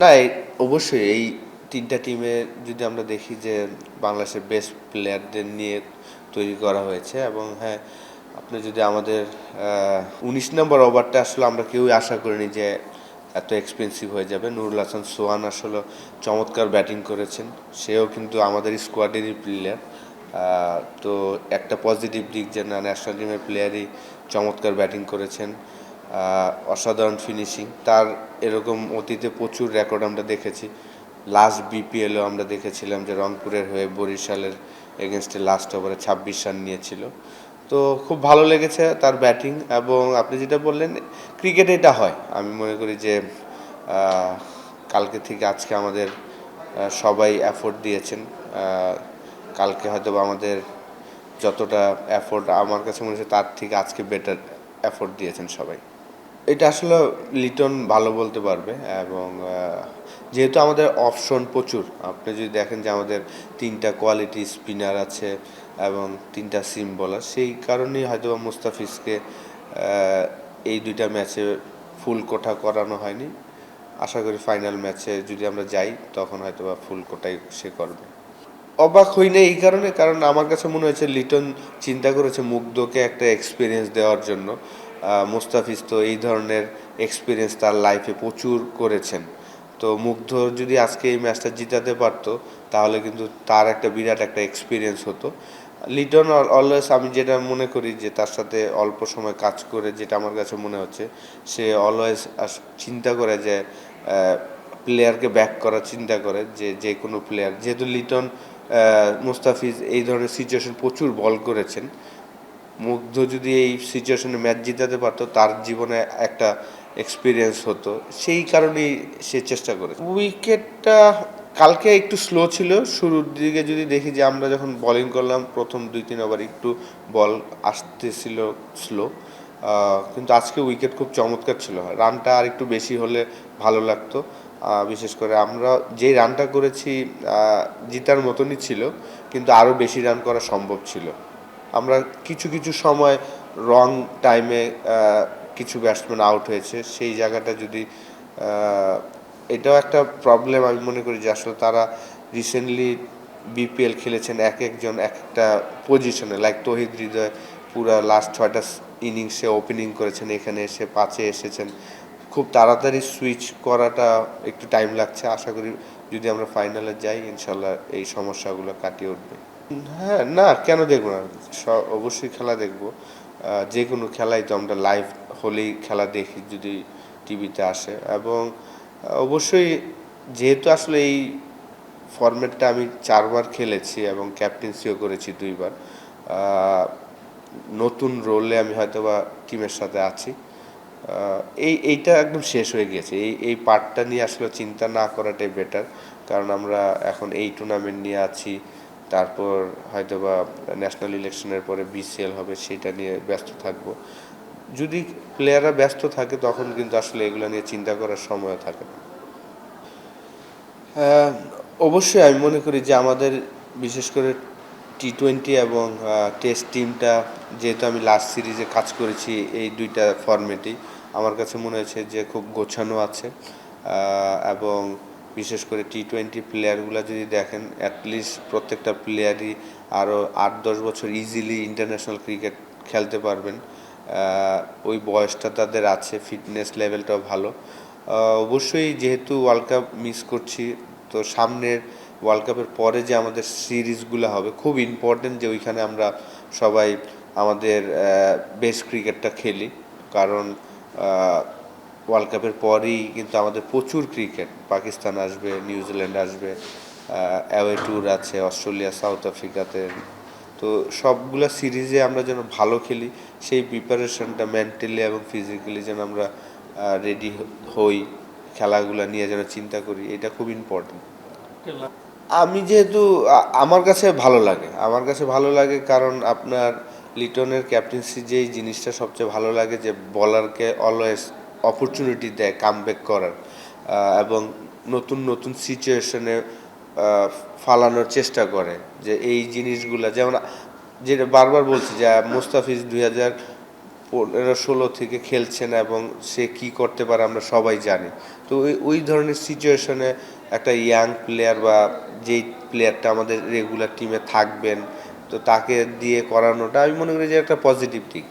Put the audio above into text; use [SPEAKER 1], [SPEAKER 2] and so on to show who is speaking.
[SPEAKER 1] না, অবশ্যই এই ৩ টা টিমে যদি আমরা দেখি যে বাংলাদেশের বেস্ট প্লেয়ারদের নিয়ে তৈরি করা হয়েছে এবং হ্যাঁ, আপনি যদি আমাদের ১৯ নম্বর ওভারটা আসলে আমরা কেউই আশা করিনি যে এত এক্সপেন্সিভ হয়ে যাবে। নুরুল হাসান সোহান আসলে চমৎকার ব্যাটিং করেছেন। সেও কিন্তু আমাদের স্কোয়াডেরই প্লেয়ার। তো একটা পজিটিভ দিক যে না, ন্যাশনাল টিমের প্লেয়ারই চমৎকার ব্যাটিং করেছেন। অসাধারণ ফিনিশিং তার। এরকম অতীতে প্রচুর রেকর্ড আমরা দেখেছি। লাস্ট বিপিএলও আমরা দেখেছিলাম যে রংপুরের হয়ে বরিশালের এগেনস্টে লাস্ট ওভারে ২৬ রান নিয়েছিল। তো খুব ভালো লেগেছে তার ব্যাটিং। এবং আপনি যেটা বললেন, ক্রিকেটে এটা হয়। আমি মনে করি যে কালকে থেকে আজকে আমাদের সবাই এফোর্ট দিয়েছেন। কালকে হয়তো আমাদের যতটা এফোর্ট আমার কাছে মনে হচ্ছে তার থেকে আজকে বেটার এফোর্ট দিয়েছেন সবাই। এটা আসলে লিটন ভালো বলতে পারবে। এবং যেহেতু আমাদের অপশন প্রচুর, আপনি যদি দেখেন যে আমাদের ৩টা কোয়ালিটি স্পিনার আছে এবং ৩টা সিম বোলার, সেই কারণেই হয়তো মুস্তাফিজকে এই ২টা ম্যাচে ফুল কোঠা করানো হয়নি। আশা করি ফাইনাল ম্যাচে যদি আমরা যাই তখন হয়তো বা ফুল কোটাই সে করবে। অবাক হই না এই কারণে, কারণ আমার কাছে মনে হয়েছে লিটন চিন্তা করেছে মুগ্ধকে একটা এক্সপিরিয়েন্স দেওয়ার জন্য। মুস্তাফিজ তো এই ধরনের এক্সপিরিয়েন্স তার লাইফে প্রচুর করেছেন। তো মুগ্ধ যদি আজকে এই ম্যাচটা জিতাতে পারতো তাহলে কিন্তু তার একটা বিরাট একটা এক্সপিরিয়েন্স হতো। লিটন অলওয়েজ, আমি যেটা মনে করি যে তার সাথে অল্প সময় কাজ করে যেটা আমার কাছে মনে হচ্ছে, সে অলওয়েজ চিন্তা করে যে প্লেয়ারকে ব্যাক করার চিন্তা করে যে যে কোনো প্লেয়ার, যেহেতু লিটন মুস্তাফিজ এই ধরনের সিচুয়েশন প্রচুর বল করেছেন। মুগ্ধ যদি এই সিচুয়েশনে ম্যাচ জিতাতে পারতো তার জীবনে একটা এক্সপিরিয়েন্স হতো, সেই কারণেই সে চেষ্টা করে। উইকেটটা কালকে একটু স্লো ছিল শুরুর দিকে। যদি দেখি যে আমরা যখন বোলিং করলাম প্রথম ২-৩ ওভার একটু বল আসতেছিল স্লো, কিন্তু আজকে উইকেট খুব চমৎকার ছিল। রানটা আর একটু বেশি হলে ভালো লাগতো। বিশেষ করে আমরা যে রানটা করেছি জিতার মতনই ছিল, কিন্তু আরও বেশি রান করা সম্ভব ছিল। আমরা কিছু কিছু সময় রং টাইমে কিছু ব্যাটসম্যান আউট হয়েছে, সেই জায়গাটা যদি এটাও একটা প্রবলেম। আমি মনে করি যে আসলে তারা রিসেন্টলি বিপিএল খেলেছেন এক একজন এক একটা পজিশনে, লাইক তৌহিদ হৃদয় পুরা লাস্ট ৬টা ইনিংসে ওপেনিং করেছেন, এখানে এসে ৫-এ এসেছেন। খুব তাড়াতাড়ি সুইচ করাটা একটু টাইম লাগছে। আশা করি যদি আমরা ফাইনালে যাই ইনশাল্লাহ এই সমস্যাগুলো কাটিয়ে উঠবে। হ্যাঁ, না কেন দেখবো না, অবশ্যই খেলা দেখবো। যে কোনো খেলাই তো আমরা লাইভ হলেই খেলা দেখি যদি টিভিতে আসে। এবং অবশ্যই যেহেতু আসলে এই ফরম্যাটটা আমি ৪ বার খেলেছি এবং ক্যাপ্টেন্সিও করেছি ২ বার, নতুন রোলে আমি হয়তো বা টিমের সাথে আছি। এইটা একদম শেষ হয়ে গিয়েছে। এই পার্টটা নিয়ে আসলে চিন্তা না করাটাই বেটার। কারণ আমরা এখন এই টুর্নামেন্ট নিয়ে আছি, তারপর হয়তোবা ন্যাশনাল ইলেকশনের পরে বিসিএল হবে, সেটা নিয়ে ব্যস্ত থাকবো। যদি প্লেয়াররা ব্যস্ত থাকে তখন কিন্তু আসলে এগুলো নিয়ে চিন্তা করার সময়ও থাকে না। অবশ্যই আমি মনে করি যে আমাদের বিশেষ করে টি-২০ এবং টেস্ট টিমটা, যেহেতু আমি লাস্ট সিরিজে কাজ করেছি এই ২টা ফরম্যাটেই, আমার কাছে মনে হয়েছে যে খুব গোছানো আছে। এবং বিশেষ করে টি-২০ প্লেয়ারগুলো যদি দেখেন, অ্যাটলিস্ট প্রত্যেকটা প্লেয়ারই আরও ৮-১০ বছর ইজিলি ইন্টারন্যাশনাল ক্রিকেট খেলতে পারবেন। ওই বয়সটা তাদের আছে, ফিটনেস লেভেলটাও ভালো। অবশ্যই যেহেতু ওয়ার্ল্ড কাপ মিস করছি, তো সামনের ওয়ার্ল্ড কাপের পরে যে আমাদের সিরিজগুলো হবে খুব ইম্পর্টেন্ট যে ওইখানে আমরা সবাই আমাদের বেস্ট ক্রিকেটটা খেলি। কারণ ওয়ার্ল্ড কাপের পরেই কিন্তু আমাদের প্রচুর ক্রিকেট, পাকিস্তান আসবে, নিউজিল্যান্ড আসবে, অ্যাওয়ে ট্যুর আছে অস্ট্রেলিয়া, সাউথ আফ্রিকাতে। তো সবগুলো সিরিজে আমরা যেন ভালো খেলি, সেই প্রিপারেশনটা মেন্টালি এবং ফিজিক্যালি যেন আমরা রেডি হই, খেলাগুলো নিয়ে যেন চিন্তা করি, এটা খুব ইম্পর্টেন্ট। আমি যেহেতু আমার কাছে ভালো লাগে, আমার কাছে ভালো লাগে কারণ আপনার লিটনের ক্যাপ্টেন্সি যেই জিনিসটা সবচেয়ে ভালো লাগে যে বলারকে অলওয়েজ অপরচুনিটি দেয় কামব্যাক করার, এবং নতুন নতুন সিচুয়েশনে ফালানোর চেষ্টা করে। যে এই জিনিসগুলো যেমন যেটা বারবার বলছি যে মুস্তাফিজ 15-16 থেকে খেলছেন এবং সে কি করতে পারে আমরা সবাই জানি। তো ওই ধরনের সিচুয়েশনে একটা ইয়াং প্লেয়ার বা যেই প্লেয়ারটা আমাদের রেগুলার টিমে থাকবেন, তো তাকে দিয়ে করানোটা আমি মনে করি যে একটা পজিটিভ দিক।